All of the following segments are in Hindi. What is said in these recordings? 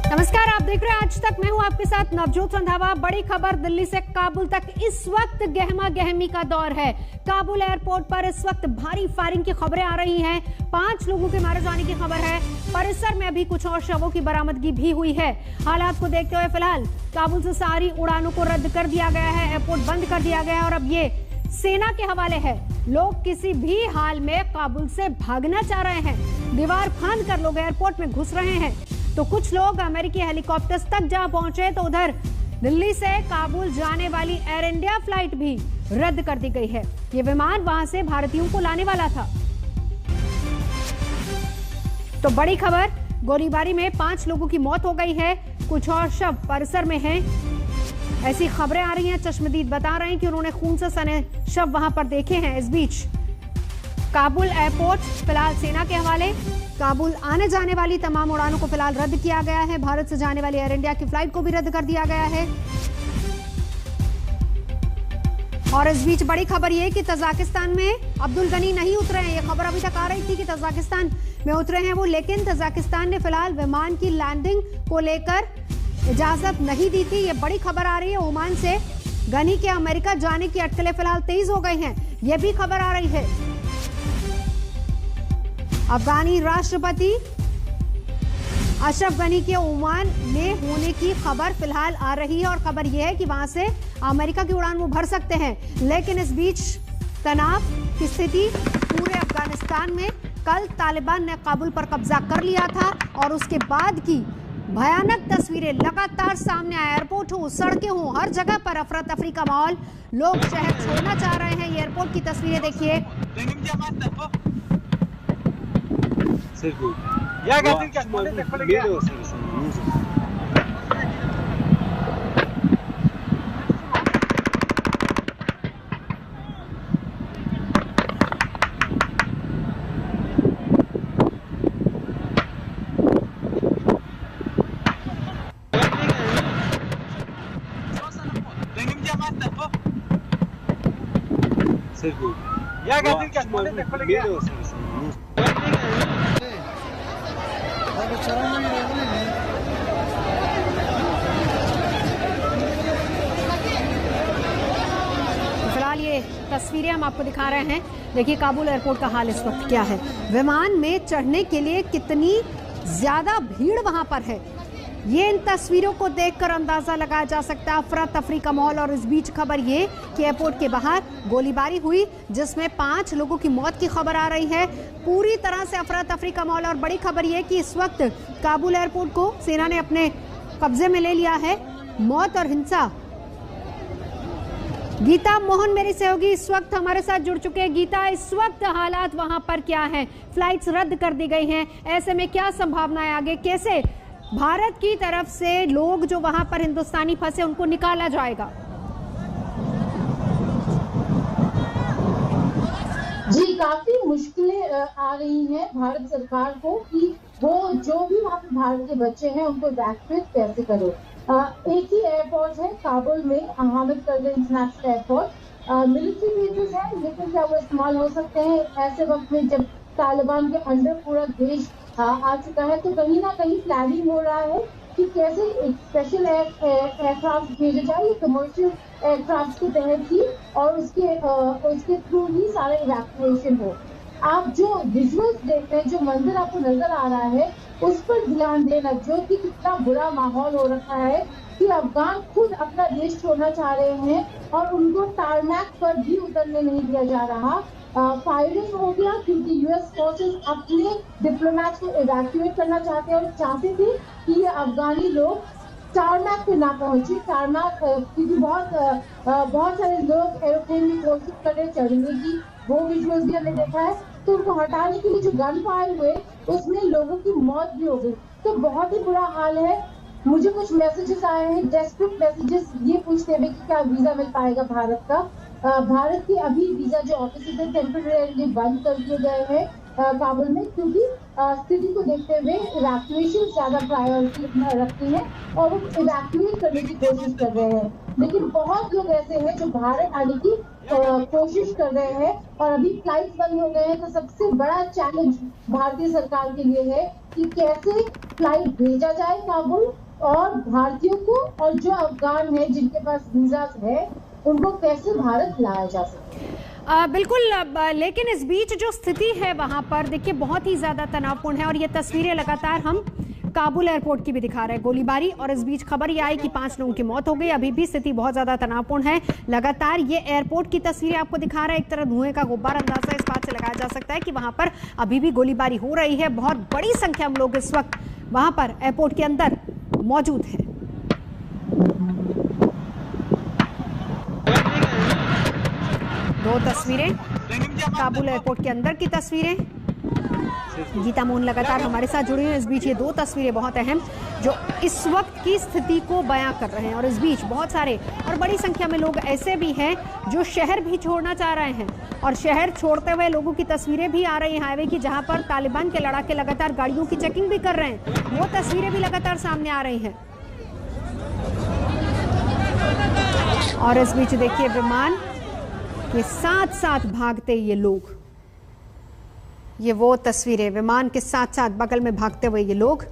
नमस्कार, आप देख रहे हैं आज तक। मैं हूं आपके साथ नवजोत रंधावा। बड़ी खबर दिल्ली से काबुल तक इस वक्त गहमा गहमी का दौर है। काबुल एयरपोर्ट पर इस वक्त भारी फायरिंग की खबरें आ रही हैं। 5 लोगों के मारे जाने की खबर है। परिसर में अभी कुछ और शवों की बरामदगी भी हुई है। हालात को देखते हुए फिलहाल काबुल से सारी उड़ानों को रद्द कर दिया गया है, एयरपोर्ट बंद कर दिया गया है और अब ये सेना के हवाले है। लोग किसी भी हाल में काबुल से भागना चाह रहे हैं। दीवार फांद कर लोग एयरपोर्ट में घुस रहे हैं। तो कुछ लोग अमेरिकी हेलीकॉप्टर्स तक जा पहुंचे तो उधर दिल्ली से काबुल जाने वाली एयर इंडिया फ्लाइट भी रद्द कर दी गई है। ये विमान वहां से भारतीयों को लाने वाला था। तो बड़ी खबर, गोलीबारी में 5 लोगों की मौत हो गई है, कुछ और शव परिसर में हैं। ऐसी खबरें आ रही हैं। चश्मदीद बता रहे हैं कि उन्होंने खून से सने शव वहां पर देखे हैं। इस बीच काबुल एयरपोर्ट फिलहाल सेना के हवाले। काबुल आने जाने वाली तमाम उड़ानों को फिलहाल रद्द किया गया है। भारत से जाने वाली एयर इंडिया की फ्लाइट को भी रद्द कर दिया गया है। और इस बीच बड़ी खबर यह कि तजाकिस्तान में अब्दुल गनी नहीं उतरे हैं। यह खबर अभी तक आ रही थी कि तजाकिस्तान में उतरे हैं वो, लेकिन तजाकिस्तान ने फिलहाल विमान की लैंडिंग को लेकर इजाजत नहीं दी थी। ये बड़ी खबर आ रही है ओमान से। गनी के अमेरिका जाने की अटकलें फिलहाल तेज हो गई हैं, यह भी खबर आ रही है। अफगानी राष्ट्रपति अशरफ गनी के ओमान में होने की खबर फिलहाल आ रही है और खबर यह है कि वहां से अमेरिका की उड़ान वो भर सकते हैं। लेकिन इस बीच तनाव की स्थिति पूरे अफगानिस्तान में। कल तालिबान ने काबुल पर कब्जा कर लिया था और उसके बाद की भयानक तस्वीरें लगातार सामने आए। एयरपोर्ट हो, सड़कें हो, हर जगह पर अफरा तफरी का माहौल। लोग शहर छोड़ना चाह रहे हैं। ये एयरपोर्ट की तस्वीरें देखिए। फिलहाल ये तस्वीरें हम आपको दिखा रहे हैं। देखिए काबुल एयरपोर्ट का हाल इस वक्त क्या है। विमान में चढ़ने के लिए कितनी ज्यादा भीड़ वहां पर है, ये इन तस्वीरों को देखकर अंदाजा लगाया जा सकता है। अफरा तफरी का माहौल। और इस बीच खबर ये कि एयरपोर्ट के बाहर गोलीबारी हुई जिसमें 5 लोगों की मौत की खबर आ रही है। पूरी तरह से अफरा तफरी का माहौल। और बड़ी खबर ये कि इस वक्त काबुल एयरपोर्ट को सेना ने अपने कब्जे में ले लिया है। मौत और हिंसा। गीता मोहन मेरी सहयोगी इस वक्त हमारे साथ जुड़ चुके हैं। गीता, इस वक्त हालात वहां पर क्या हैं? फ्लाइट्स रद्द कर दी गई हैं, ऐसे में क्या संभावनाएं आगे? कैसे भारत की तरफ से लोग जो वहां पर हिंदुस्तानी फंसे उनको निकाला जाएगा? जी, काफी मुश्किलें आ रही हैं भारत सरकार को कि वो जो भी वहाँ पे भारत के बच्चे हैं उनको इवैक्यूएट कैसे करो। एक ही एयरपोर्ट है काबुल में, Hamid Karzai international airport. Military bases है, लेकिन क्या वो इस्तेमाल हो सकते हैं ऐसे वक्त में जब तालिबान के अंडर पूरा देश आ चुका है? तो कहीं ना कहीं प्लानिंग हो रहा है कि कैसे एक स्पेशल एयरक्राफ्ट भेजे जाए, कमर्शियल एयरक्राफ्ट के तहत ही, और उसके थ्रू ही सारा इवैक्यूएशन हो। आप जो विजुअल्स देख रहे हैं, जो मंजर आपको नजर आ रहा है, उस पर ध्यान देना जो कि कितना बुरा माहौल हो रखा है कि अफगान खुद अपना देश छोड़ना चाह रहे हैं और उनको टारमैक पर भी उतरने नहीं दिया जा रहा। फायरिंग हो गया क्योंकि यूएस फोर्सेस अपने डिप्लोमेट्स को इवैक्यूएट करना चाहते हैं और चाहते थे कि ये अफगानी लोग टारमैक पे ना पहुंचे। टारमैक क्योंकि बहुत सारे लोग एरोप्लेन में कोशिश कर रहे चढ़ने की, वो विजुअल्स भी हमने देखा है। तो उनको हटाने के लिए जो गन फायर हुए उसमें लोगों की मौत भी हो गई। तो बहुत ही बुरा हाल है। मुझे कुछ मैसेजेस आए हैं, डेस्परेट मैसेजेस, ये पूछते हुए कि क्या वीजा मिल पाएगा भारत का। भारत के अभी वीजा जो ऑफिस थे टेम्परेरी बंद कर दिए गए हैं काबुल में, क्योंकि स्थिति को देखते हुए इवैक्यूएशन ज्यादा प्रायोरिटी रखती है और वो इवैक्यूएट करने की कोशिश कर रहे हैं। लेकिन बहुत लोग ऐसे हैं जो भारत आने की कोशिश कर रहे हैं और अभी फ्लाइट बंद हो गए हैं। तो सबसे बड़ा चैलेंज भारतीय सरकार के लिए है कि कैसे फ्लाइट भेजा जाए काबुल, और भारतीयों को और जो अफगान है जिनके पास वीजा है उनको कैसे भारत लाया जा सके। बिल्कुल, लेकिन इस बीच जो स्थिति है वहां पर देखिए बहुत ही ज्यादा तनावपूर्ण है और ये तस्वीरें लगातार हम काबुल एयरपोर्ट की भी दिखा रहे हैं, गोलीबारी, और इस बीच खबर ये आई कि 5 लोगों की मौत हो गई। अभी भी स्थिति बहुत ज्यादा तनावपूर्ण है। लगातार ये एयरपोर्ट की तस्वीरें आपको दिखा रहा है, एक तरह धुएं का गुब्बार। अंदाजा इस बात से लगाया जा सकता है कि वहां पर अभी भी गोलीबारी हो रही है। बहुत बड़ी संख्या में लोग इस वक्त वहां पर एयरपोर्ट के अंदर मौजूद है। दो तस्वीरें काबुल एयरपोर्ट के अंदर की तस्वीरें। गीता मोहन लगातार हमारे साथ जुड़ी हैं। इस बीच ये दो तस्वीरें बहुत अहम जो इस वक्त की स्थिति को बयां कर रहे हैं, और इस बीच बहुत सारे और बड़ी संख्या में लोग ऐसे भी हैं जो शहर भी छोड़ना चाह रहे हैं, और शहर छोड़ते हुए लोगों की तस्वीरें भी आ रही हैं हाईवे की, जहां पर तालिबान के लड़ाके लगातार गाड़ियों की चेकिंग भी कर रहे हैं। वो तस्वीरें भी लगातार सामने आ रही हैं। और इस बीच देखिए विमान के साथ साथ भागते ये लोग, ये वो तस्वीरें, विमान के साथ साथ बगल में भागते हुए ये लोग।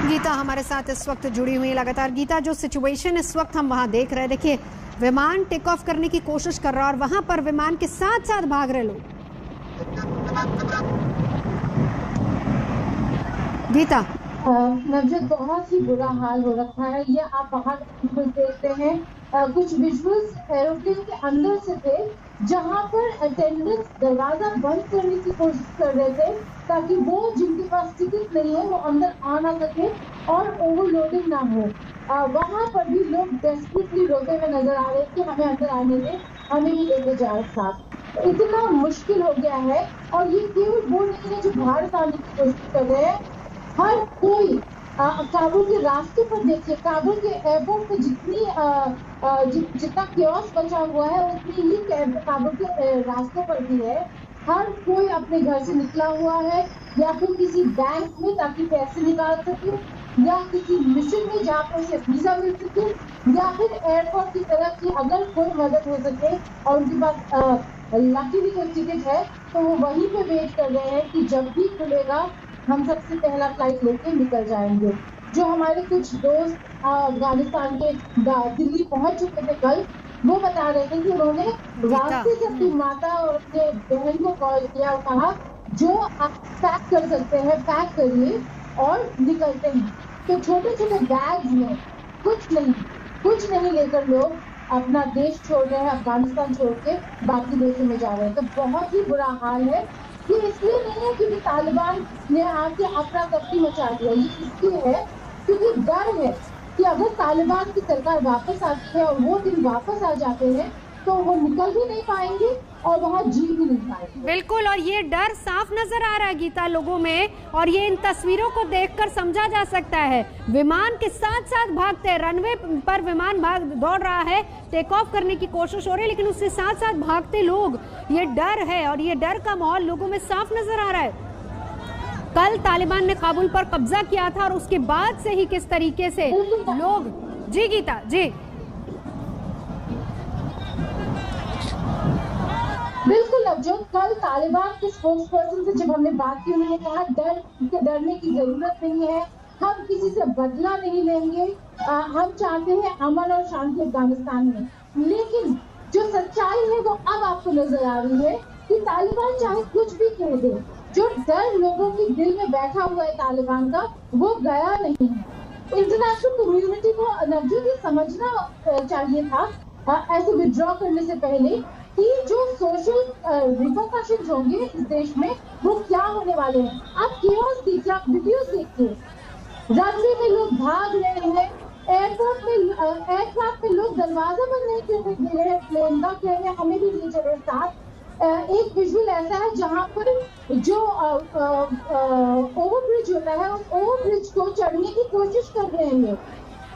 गीता हमारे साथ इस वक्त जुड़ी हुई है लगातार। गीता, जो सिचुएशन इस वक्त हम वहां देख रहे हैं, देखिए विमान टेक ऑफ करने की कोशिश कर रहा है और वहां पर विमान के साथ साथ भाग रहे लोग। गीता, नवजोत, बहुत ही बुरा हाल हो रखा है। ये आप बाहर देखते हैं, कुछ विजुअल्स एरोप्लेन के अंदर से थे जहां पर अटेंडेंट्स दरवाजा बंद करने की कोशिश कर रहे थे ताकि वो जिनके पास टिकट नहीं है वो अंदर आ ना सके और ओवरलोडिंग ना हो। वहां पर भी लोग डेस्परेटली रोते हुए नजर आ रहे थे, हमें अंदर आने में, हमें ही लेके जाए साथ। इतना मुश्किल हो गया है, और ये केवल वो नहीं है जो भारत आने की कोशिश कर रहे हैं। हर कोई काबुल के रास्ते पर देखिए, काबुल के एयरपोर्ट पे जितना क्योस बचा हुआ है उतनी ही काबुल के रास्तों पर भी है। हर कोई अपने घर से निकला हुआ है, या फिर किसी बैंक में ताकि पैसे निकाल सके, या किसी मिशन में जहाँ पर उसे वीजा मिल सके, या फिर एयरपोर्ट की तरफ की अगर कोई मदद हो सके और उनके पास लकीली कोई टिकट है तो वो वहीं पे वेट कर रहे हैं कि जब भी खुलेगा हम सबसे पहला फ्लाइट लेके निकल जाएंगे। जो हमारे कुछ दोस्त अफगानिस्तान के दिल्ली पहुंच चुके थे कल, वो बता रहे थे कि उन्होंने रास्ते से अपनी माता और अपने बहन को कॉल किया और कहा जो आप पैक कर सकते हैं पैक करिए और निकलते हैं। तो छोटे छोटे बैग्स में कुछ नहीं लेकर लोग अपना देश छोड़ रहे हैं, अफगानिस्तान छोड़ के बाकी देशों में जा रहे हैं। तो बहुत ही बुरा हाल है। ये इसलिए नहीं है क्योंकि तालिबान ने आके अफरा तफरी मचा दिया, ये इसलिए है क्योंकि डर है कि अगर तालिबान की सरकार वापस आती है और वो दिन वापस आ जाते हैं तो वो निकल भी नहीं पाएंगे और वहाँ जी भी नहीं पाएंगे। बिल्कुल, और ये डर साफ नजर आ रहा है गीता लोगों में, और ये इन तस्वीरों को देखकर समझा जा सकता है। विमान के साथ साथ भागते हैं, रनवे पर विमान दौड़ रहा है, टेक ऑफ करने की कोशिश हो रही है, लेकिन उसके साथ साथ भागते लोग, ये डर है और ये डर का माहौल लोगों में साफ नजर आ रहा है। कल तालिबान ने काबुल पर कब्जा किया था और उसके बाद से ही किस तरीके से लोग। जी गीता जी। बिल्कुल नवजोत, कल तालिबान के स्पोक्स पर्सन से जब हमने बात की, उन्होंने कहा डरने की जरूरत नहीं है, हम किसी से बदला नहीं लेंगे, हम चाहते हैं अमन और शांति अफगानिस्तान में। लेकिन जो सच्चाई है वो अब आपको नजर आ रही है कि तालिबान चाहे कुछ भी कह दे, जो डर लोगों के दिल में बैठा हुआ है तालिबान का, वो गया नहीं है। इंटरनेशनल कम्युनिटी को नवजोत ये समझना चाहिए था ऐसे विड्रॉ करने से पहले कि जो सोशल रिपरकशंस होंगे इस देश में वो क्या होने वाले हैं। आप केओस देखिए, आप वीडियोस देखिए, रनवे में लोग भाग रहे हैं, एयरपोर्ट में एयरक्राफ्ट में लोग दरवाजा बंद नहीं कर रहे हैं, प्लेन का कह रहे हैं हमें भी ले चले साथ। एक विजुअल ऐसा है जहां पर जो ओवरब्रिज होता है उस ओवरब्रिज को चढ़ने की कोशिश कर रहे हैं लोग।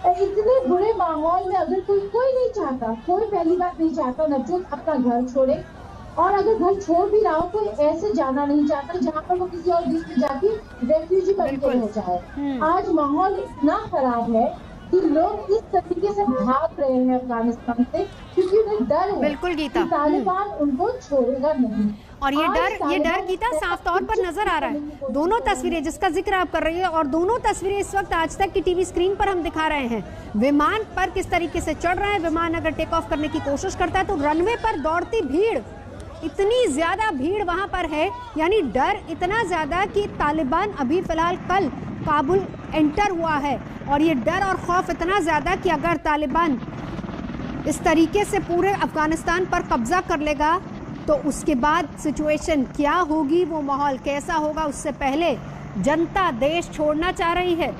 इतने बुरे माहौल में अगर कोई नहीं चाहता, कोई पहली बात नहीं चाहता नवजोत अपना घर छोड़े, और अगर घर छोड़ भी रहा हो तो ऐसे जाना नहीं चाहता जहाँ पर वो किसी और देश में जाके रेफ्यूजी बन के रह जाए। आज माहौल इतना खराब है कि लोग इस तरीके से भाग रहे हैं अफगानिस्तान से क्योंकि उन्हें डर है। बिल्कुल गीता, तालिबान उनको छोड़ेगा नहीं। और ये डर गीता साफ तौर पर नजर आ रहा है। दोनों तस्वीरें जिसका जिक्र आप कर रही है और दोनों तस्वीरें इस वक्त आज तक की टीवी स्क्रीन पर हम दिखा रहे हैं। विमान पर किस तरीके से चढ़ रहा है, विमान अगर टेक ऑफ करने की कोशिश करता है तो रनवे पर दौड़ती भीड़, इतनी ज्यादा भीड़ वहां पर है, यानी डर इतना ज्यादा कि तालिबान अभी फिलहाल कल काबुल एंटर हुआ है और ये डर और खौफ इतना ज्यादा कि अगर तालिबान इस तरीके से पूरे अफगानिस्तान पर कब्जा कर लेगा तो उसके बाद सिचुएशन क्या होगी, वो माहौल कैसा होगा, उससे पहले जनता देश छोड़ना चाह रही है।